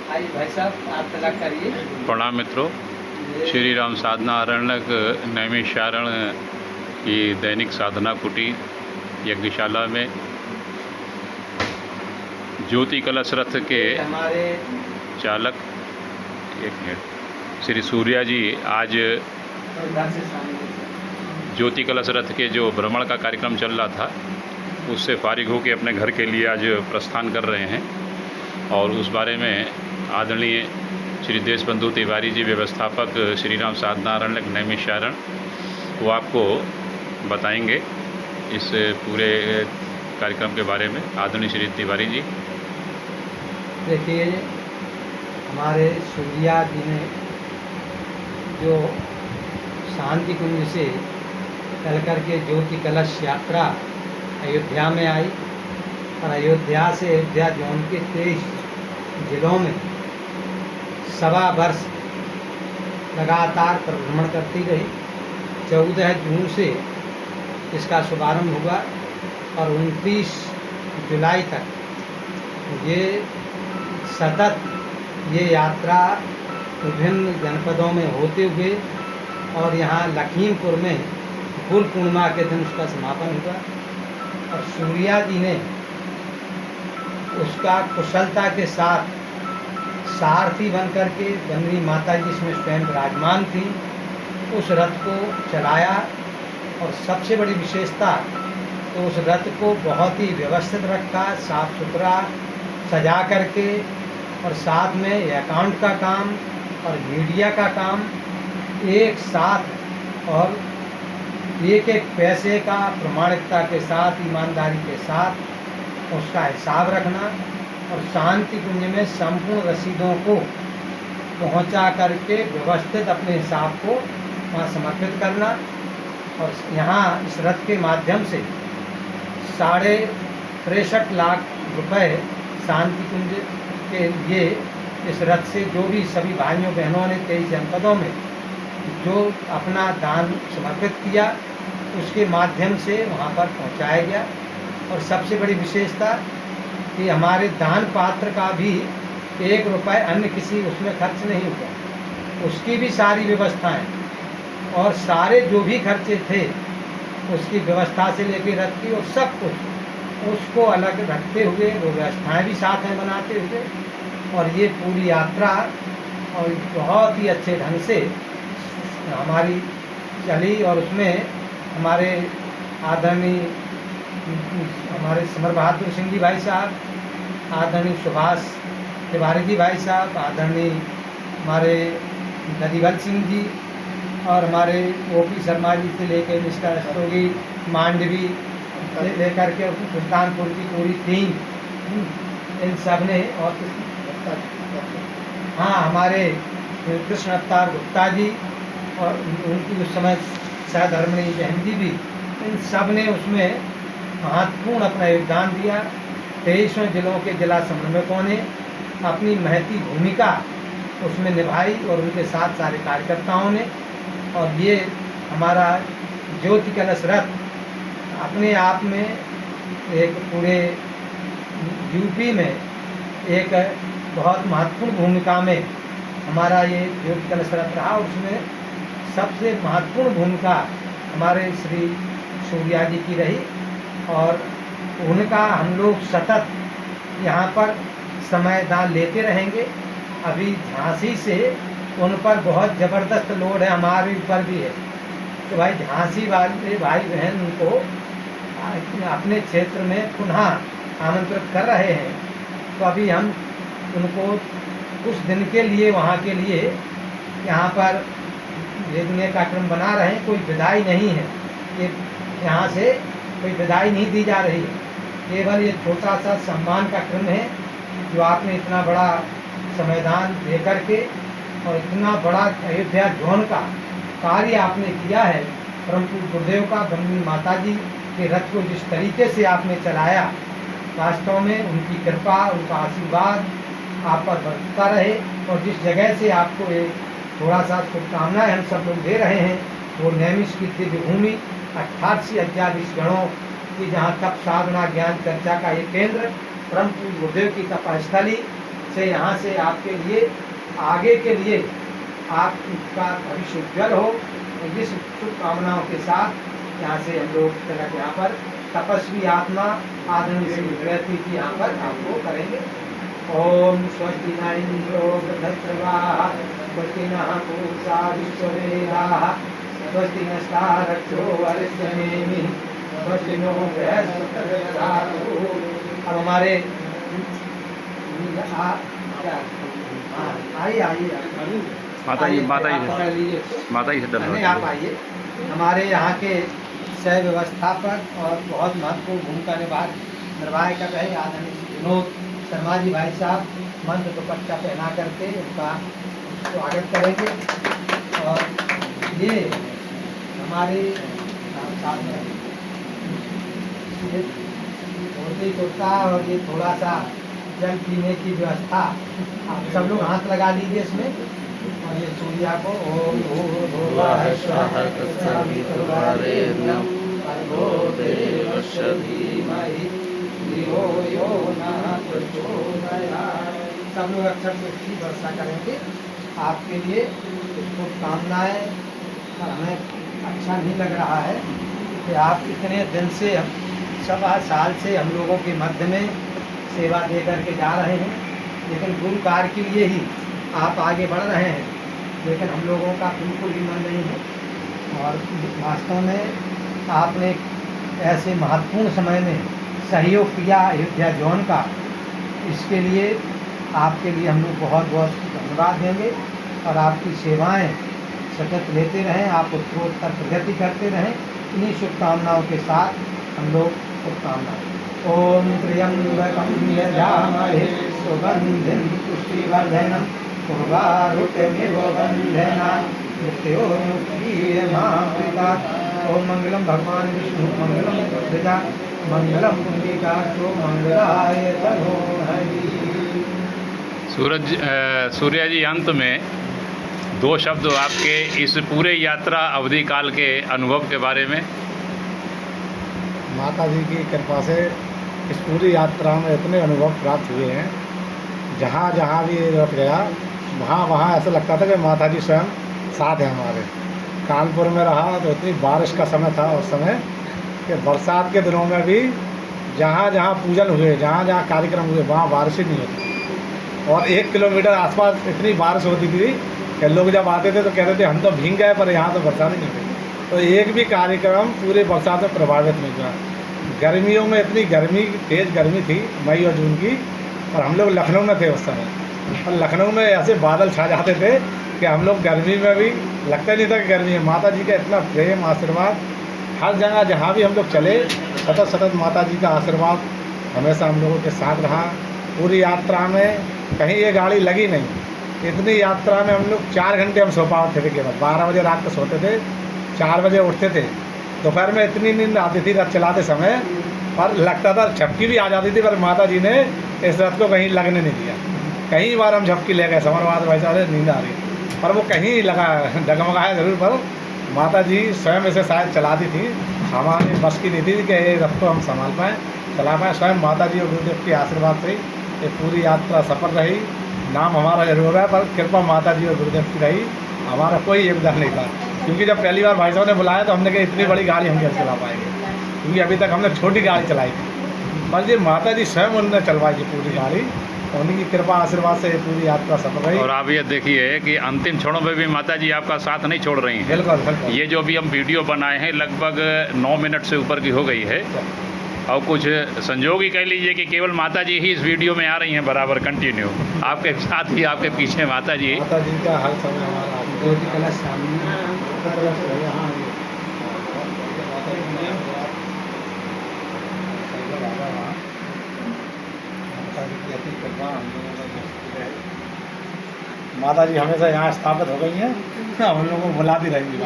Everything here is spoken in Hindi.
आइए भाई साहब, आप तलाक करिए। प्रणाम मित्रों। श्री राम साधना अरण्यक नैमिषारण की दैनिक साधना कुटी यज्ञशाला में ज्योति कलश रथ के हमारे चालक एक मिनट श्री सूर्या जी आज घर से शामिल ज्योति कलश रथ के जो भ्रमण का कार्यक्रम चल रहा था उससे फारिग होकर अपने घर के लिए आज प्रस्थान कर रहे हैं और उस बारे में आदरणीय श्री देशबंधु तिवारी जी, व्यवस्थापक श्री राम साधना अरण्यक नैमिषारण, वो आपको बताएंगे इस पूरे कार्यक्रम के बारे में। आदरणीय श्री तिवारी जी। देखिए, हमारे सूर्या जी ने जो शांति कुंज से चल कर के ज्योति कलश यात्रा अयोध्या में आई और अयोध्या से अयोध्या जोन के 23 जिलों में सवा वर्ष लगातार परिभ्रमण करती रही। 14 जून से इसका शुभारंभ हुआ और 29 जुलाई तक ये सतत ये यात्रा विभिन्न जनपदों में होते हुए और यहाँ लखीमपुर में गुरु पूर्णिमा के दिन उसका समापन हुआ और सूर्या जी ने उसका कुशलता के साथ सारथी बन करके बनरी माता जी इसमें स्वयं विराजमान थी, उस रथ को चलाया। और सबसे बड़ी विशेषता तो उस रथ को बहुत ही व्यवस्थित रखा, साफ सुथरा सजा करके, और साथ में अकाउंट का काम और मीडिया का काम एक साथ और एक एक पैसे का प्रामाणिकता के साथ, ईमानदारी के साथ उसका हिसाब रखना और शांति कुंज में संपूर्ण रसीदों को पहुंचा करके व्यवस्थित अपने हिसाब को वहाँ समर्पित करना। और यहाँ इस रथ के माध्यम से 63.5 लाख रुपए शांति कुंज के लिए इस रथ से जो भी सभी भाइयों बहनों ने 23 जनपदों में जो अपना दान समर्पित किया उसके माध्यम से वहाँ पर पहुँचाया गया। और सबसे बड़ी विशेषता कि हमारे दान पात्र का भी 1 रुपए अन्य किसी उसमें खर्च नहीं हुआ, उसकी भी सारी व्यवस्थाएं और सारे जो भी खर्चे थे उसकी व्यवस्था से लेकर रथ की और सब कुछ उसको अलग रखते हुए वो व्यवस्थाएं भी साथ में बनाते हुए और ये पूरी यात्रा और बहुत ही अच्छे ढंग से हमारी चली। और उसमें हमारे आदरणीय हमारे समर बहादुर सिंह जी भाई साहब, आदरणीय सुभाष तिवारी जी भाई साहब, आदरणीय हमारे नदीवल सिंह जी और हमारे ओपी शर्मा जी से लेकर मिस्टर रस्तोगी, मांडवी से लेकर के सुल्तानपुर की पूरी टीम, इन सब ने, और हाँ हमारे कृष्ण अवतार गुप्ता जी और उनकी उस समय सहधर्मणी बहन जी भी, इन सब ने उसमें महत्वपूर्ण अपना योगदान दिया। 23 जिलों के जिला समन्वयकों ने अपनी महती भूमिका उसमें निभाई और उनके साथ सारे कार्यकर्ताओं ने। और ये हमारा ज्योति कलश रथ अपने आप में एक पूरे यूपी में एक बहुत महत्वपूर्ण भूमिका में हमारा ये ज्योति कलश रथ रहा। उसमें सबसे महत्वपूर्ण भूमिका हमारे श्री सूर्या जी की रही और उनका हम लोग सतत यहाँ पर समय दान लेते रहेंगे। अभी झांसी से उन पर बहुत ज़बरदस्त लोड है, हमारे ऊपर भी है, तो भाई झांसी वाले भाई बहन उनको अपने क्षेत्र में पुनः आमंत्रित कर रहे हैं। तो अभी हम उनको कुछ दिन के लिए वहाँ के लिए यहाँ पर भेजने का क्रम बना रहे हैं। कोई विदाई नहीं है, ये यहाँ से कोई विदाई नहीं दी जा रही है, केवल ये छोटा सा सम्मान का क्रम है जो आपने इतना बड़ा संविधान दे करके और इतना बड़ा अयोध्या जोन का कार्य आपने किया है। परम पूज्य गुरुदेव का, बनरी माता जी के रथ को जिस तरीके से आपने चलाया, वास्तव में उनकी कृपा, उनका आशीर्वाद आप पर बरसता रहे। और जिस जगह से आपको एक थोड़ा सा शुभकामनाएं हम सब लोग दे रहे हैं वो नैमिष की दिव्य भूमि 88,000 गणों की, जहाँ तप साधना ज्ञान चर्चा का ये केंद्र, परम पूज्य गुरुदेव की तपस्थली जिससे यहाँ से आपके लिए आगे के लिए आपका भविष्य उज्ज्वल हो। जिस शुभकामनाओं के साथ यहाँ से हम लोग तिलक यहाँ पर तपस्वी आत्मा आदरणीय श्री विद्यार्थी जी यहाँ पर आपको करेंगे। ओम स्वस्ति न इंद्रो वृद्धश्रवाः स्वस्ति नः पूषा विश्ववेदाः स्वस्ति नस्तारक्षो अरिष्टनेमिः स्वस्ति नो बृहस्पतिर्दधातु। अब हमारे आइए माता जी से डर नहीं, आप आइए। हमारे यहाँ के सह व्यवस्थापक और बहुत महत्वपूर्ण भूमिका निर्वाह कर रहे आदरणीय श्री विनोद शर्मा जी भाई साहब मंत्र दुपट्टा पहना करके उनका स्वागत करेंगे। और ये हमारे साथ में ये धोती कुर्ता और ये थोड़ा सा जल पीने की व्यवस्था, आप सब लोग हाथ लगा लीजिए इसमें। और ये सूर्या को ओम भूर्भुवः स्वः तत्सवितुर्वरेण्यं भर्गो देवस्य धीमहि धियो यो नः प्रचोदयात्। सब लोग अक्षर से अच्छी वर्षा करेंगे आपके लिए। शुभकामनाएं। हमें अच्छा नहीं लग रहा है कि आप इतने दिन से सवा साल से हम लोगों के मध्य में सेवा दे करके जा रहे हैं, लेकिन गुरु कार्य के लिए ही आप आगे बढ़ रहे हैं, लेकिन हम लोगों का बिल्कुल भी मन नहीं है। और वास्तव में आपने ऐसे महत्वपूर्ण समय में सहयोग किया अयोध्या जोन का, इसके लिए आपके लिए हम लोग बहुत बहुत धन्यवाद देंगे। और आपकी सेवाएं सतत लेते रहें, आप उत्तरोत्तर प्रगति करते रहें। इन्हीं शुभकामनाओं के साथ हम लोग शुभकामनाएं। ओम त्र्यंबकं यजामहे सुगंधिं पुष्टिवर्धनम् उर्वारुकमिव बन्धनान् मृत्योर्मुक्षीयमामृतात्। ओम मंगलम भगवान विष्णु मंगलम प्रजा मंगलम पुंडरीकाक्षो मंगलाय तनो हरि। सूर्या जी, अंत में दो शब्द आपके इस पूरे यात्रा अवधि काल के अनुभव के बारे में। माता जी की कृपा से इस पूरी यात्रा में इतने अनुभव प्राप्त हुए हैं। जहाँ जहाँ भी रुक गया वहाँ ऐसा लगता था कि माता जी स्वयं साथ हैं हमारे। कानपुर में रहा तो इतनी बारिश का समय था उस समय कि बरसात के दिनों में भी जहाँ जहाँ पूजन हुए, जहाँ जहाँ कार्यक्रम हुए, वहाँ बारिश ही नहीं होती। और 1 किलोमीटर आसपास इतनी बारिश होती थी कि लोग जब आते थे तो कहते थे हम तो भीग गए, पर यहाँ तो बरसात ही नहीं हुई। तो एक भी कार्यक्रम पूरे बरसात में प्रभावित नहीं हुआ। गर्मियों में इतनी गर्मी, तेज़ गर्मी थी मई और जून की, और हम लोग लखनऊ में थे उस समय। और लखनऊ में ऐसे बादल छा जाते थे कि हम लोग गर्मी में भी लगता नहीं था कि गर्मी है। माता जी का इतना प्रेम आशीर्वाद हर जगह जहाँ भी हम लोग चले, सतत माता जी का आशीर्वाद हमेशा हम लोगों के साथ रहा। पूरी यात्रा में कहीं ये गाड़ी लगी नहीं। इतनी यात्रा में हम लोग 4 घंटे हम सो पाते थे केवल। 12 बजे रात को सोते थे, 4 बजे उठते थे। दोपहर में इतनी नींद आती थी रथ चलाते समय, पर लगता था झपकी भी आ जाती थी, पर माता जी ने इस रथ को कहीं लगने नहीं दिया। कई बार हम झपकी ले गए, समरवाद भाई साहब नींद आ रही, पर वो कहीं लगा डगमगाया जरूर, पर माता जी स्वयं इसे शायद चलाती थी। हमारे बस की नहीं थी कि ये रथ को हम संभाल पाएँ, चला पाएँ। स्वयं माता जी और गुरुदेव के आशीर्वाद से ये पूरी यात्रा सफल रही। नाम हमारा जरूर है, पर कृपा माता जी और गुरुदेव की रही। हमारा कोई योगदान नहीं था, क्योंकि जब पहली बार भाई साहब ने बुलाया तो हमने कहा इतनी बड़ी गाड़ी हम कैसे चला पाएंगे, क्योंकि अभी तक हमने छोटी गाड़ी चलाई थी। बस ये माता जी स्वयं उन्होंने चलवाई थी पूरी गाड़ी, तो उनकी कृपा आशीर्वाद से ये पूरी यात्रा सफल रही। और आप ये देखिए कि अंतिम क्षणों में भी माता जी आपका साथ नहीं छोड़ रही हैं। बिल्कुल बिल्कुल। ये जो भी हम वीडियो बनाए हैं लगभग 9 मिनट से ऊपर की हो गई है, और कुछ संजोग ही कह लीजिए कि केवल माता जी ही इस वीडियो में आ रही हैं बराबर कंटिन्यू। आपके साथ ही आपके पीछे माता जी का हर समय हमारा ज्योति कलश सामने माता जी हमेशा यहाँ स्थापित हो गई हैं, हम लोगों को बुलाती रहेंगी।